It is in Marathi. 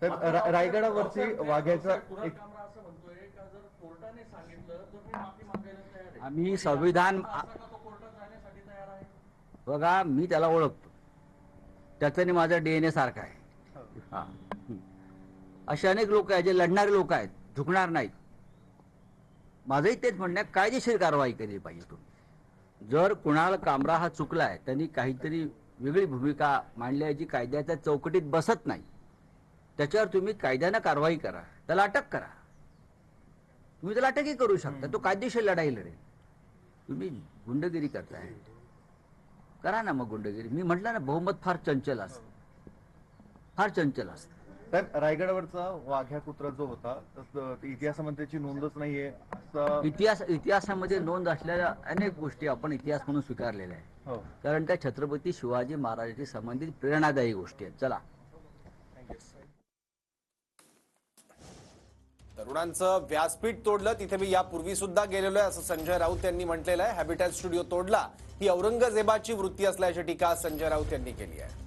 तर रायगडावरची वाघ्याचा एक आम्ही संविधान बघा, मी त्याला ओळखतो, त्याचं आणि माझा DNA सारखा आहे. हा, असे अनेक लोक आहेत जे लढणारे लोक आहेत, झुकणार नाहीत. माझंही तेच म्हणणं आहे, कायदेशीर कारवाई केली पाहिजे. तुम्ही जर कुणाल कामरा हा चुकलाय, त्यांनी काहीतरी वेगळी भूमिका मांडली आहे जी कायद्याच्या चौकटीत बसत नाही, त्याच्यावर तुम्ही कायद्यानं कारवाई करा, त्याला अटक करा. तुम्ही त्याला अटकही करू शकता, तो कायदेशीर लढाई लढेल. तुम्ही गुंडगिरी करताय, करा ना मग गुंडगिरी. मी म्हटलं ना, बहुमत फार चंचल असतं, फार चंचल असतं. तर रायगडावरचा वाघ्या कुत्रा जो होता इतिहासामध्ये त्याची नोंदच नाहीये. इतिहासामध्ये नोंद असलेल्या अनेक गोष्टी आपण इतिहास म्हणून स्वीकारलेल्या आहे. कारण त्या छत्रपती शिवाजी महाराजांशी संबंधित प्रेरणादायी गोष्टी आहेत. चला. तरुणांचं व्यासपीठ तोडलं, तिथे मी यापूर्वी सुद्धा गेलेलो आहे असं संजय राऊत यांनी म्हटलेलं आहे. हॅबिटॅट स्टुडिओ तोडला ही औरंगजेबाची वृत्ती असल्याची टीका संजय राऊत यांनी केली आहे.